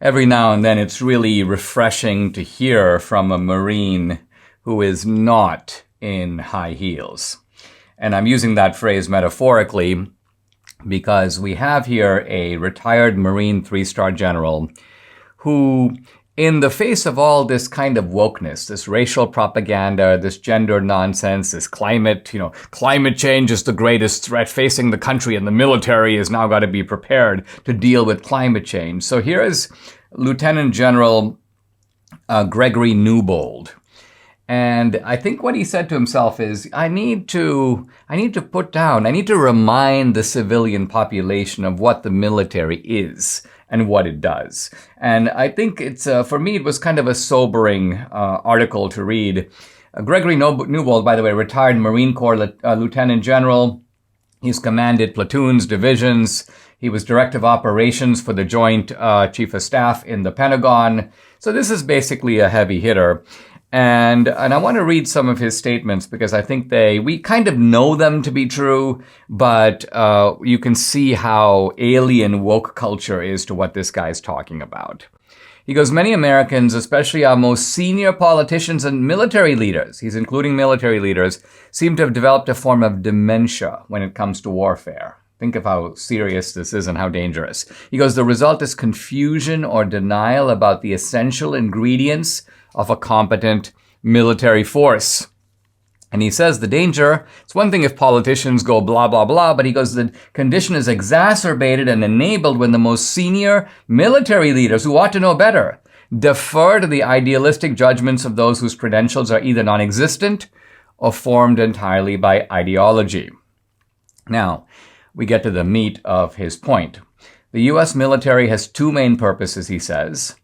Every now and then it's really refreshing to hear from a Marine who is not in high heels. And I'm using that phrase metaphorically because we have here a retired Marine 3-star general who, in the face of all this kind of wokeness, this racial propaganda, this gender nonsense, this climate change is the greatest threat facing the country and the military has now got to be prepared to deal with climate change. So here is Lieutenant General Gregory Newbold. And I think what he said to himself is, I need to remind the civilian population of what the military is and what it does. And I think for me, it was kind of a sobering article to read. Gregory Newbold, by the way, retired Marine Corps Lieutenant General. He's commanded platoons, divisions. He was Director of Operations for the Joint Chief of Staff in the Pentagon. So this is basically a heavy hitter. And I want to read some of his statements because I think we kind of know them to be true, but you can see how alien woke culture is to what this guy's talking about. He goes, many Americans, especially our most senior politicians and military leaders, he's including military leaders, seem to have developed a form of dementia when it comes to warfare. Think of how serious this is and how dangerous. He goes, the result is confusion or denial about the essential ingredients of a competent military force. And he says the danger, it's one thing if politicians go blah, blah, blah, but he goes, the condition is exacerbated and enabled when the most senior military leaders, who ought to know better, defer to the idealistic judgments of those whose credentials are either non-existent or formed entirely by ideology. Now, we get to the meat of his point. The U.S. military has two main purposes, he says.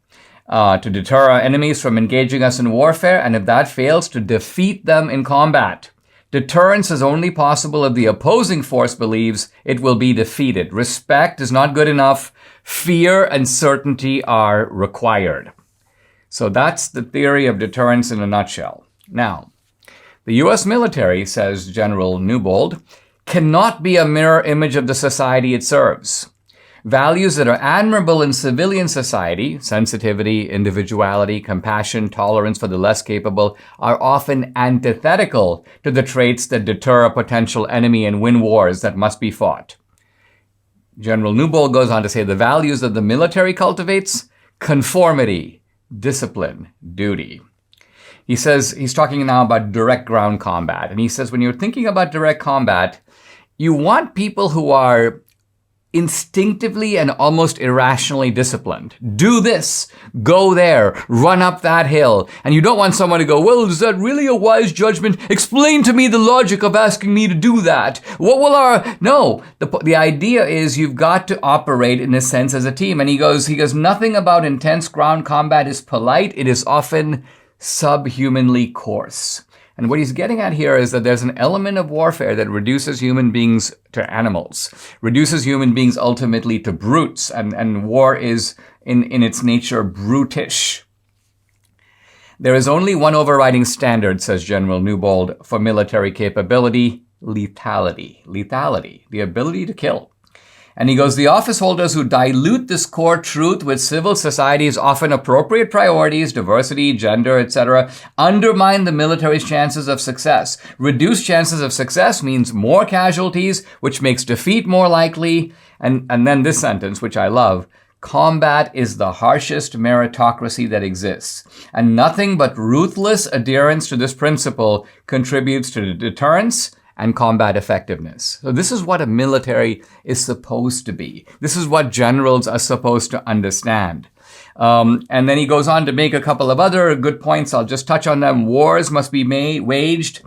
To deter our enemies from engaging us in warfare, and if that fails, to defeat them in combat. Deterrence is only possible if the opposing force believes it will be defeated. Respect is not good enough. Fear and certainty are required. So that's the theory of deterrence in a nutshell. Now, the U.S. military, says General Newbold, cannot be a mirror image of the society it serves. Values that are admirable in civilian society, sensitivity, individuality, compassion, tolerance for the less capable, are often antithetical to the traits that deter a potential enemy and win wars that must be fought. General Newbold goes on to say the values that the military cultivates: conformity, discipline, duty. He says, he's talking now about direct ground combat. And he says, when you're thinking about direct combat, you want people who are instinctively and almost irrationally disciplined. Do this, go there, run up that hill. And you don't want someone to go, well, is that really a wise judgment? Explain to me the logic of asking me to do that. What will No, the idea is you've got to operate in a sense as a team. And he goes, nothing about intense ground combat is polite. It is often subhumanly coarse. And what he's getting at here is that there's an element of warfare that reduces human beings to animals, reduces human beings ultimately to brutes, and war is, in its nature, brutish. There is only one overriding standard, says General Newbold, for military capability: lethality. Lethality, the ability to kill. And he goes, the office holders who dilute this core truth with civil society's often appropriate priorities, diversity, gender, etc., undermine the military's chances of success. Reduced chances of success means more casualties, which makes defeat more likely. And then this sentence, which I love: combat is the harshest meritocracy that exists. And nothing but ruthless adherence to this principle contributes to deterrence and combat effectiveness. So this is what a military is supposed to be. This is what generals are supposed to understand. And then he goes on to make a couple of other good points. I'll just touch on them. Wars must be waged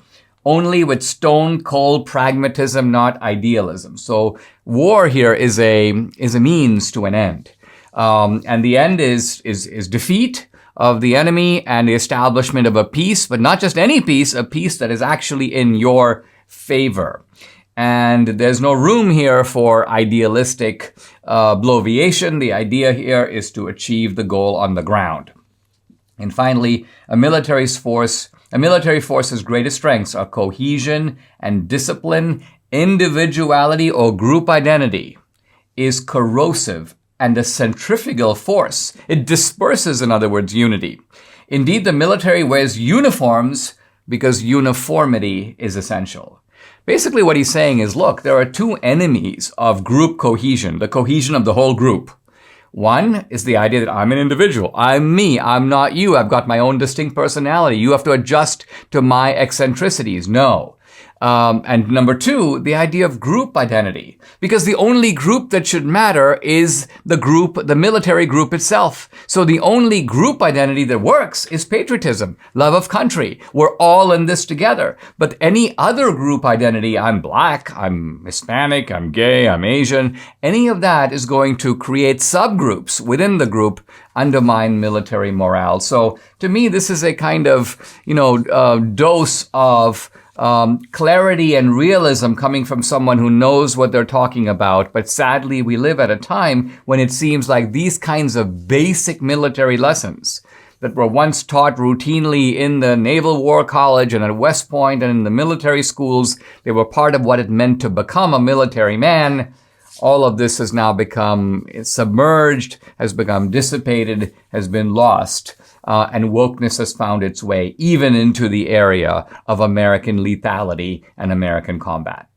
only with stone cold pragmatism, not idealism. So war here is a means to an end. And the end is defeat of the enemy and the establishment of a peace, but not just any peace, a peace that is actually in your favor. And there's no room here for idealistic bloviation. The idea here is to achieve the goal on the ground. And finally, a military force's greatest strengths are cohesion and discipline. Individuality or group identity is corrosive and a centrifugal force. It disperses, in other words, unity. Indeed, the military wears uniforms because uniformity is essential. Basically, what he's saying is, look, there are two enemies of group cohesion, the cohesion of the whole group. One is the idea that I'm an individual. I'm me. I'm not you. I've got my own distinct personality. You have to adjust to my eccentricities. No. And number two, the idea of group identity. Because the only group that should matter is the military group itself. So the only group identity that works is patriotism, love of country. We're all in this together. But any other group identity, I'm black, I'm Hispanic, I'm gay, I'm Asian, any of that is going to create subgroups within the group, undermine military morale. So to me, this is a kind of, dose of clarity and realism coming from someone who knows what they're talking about. But sadly, we live at a time when it seems like these kinds of basic military lessons that were once taught routinely in the Naval War College and at West Point and in the military schools, they were part of what it meant to become a military man. All of this has now become submerged, has become dissipated, has been lost. And wokeness has found its way even into the area of American lethality and American combat.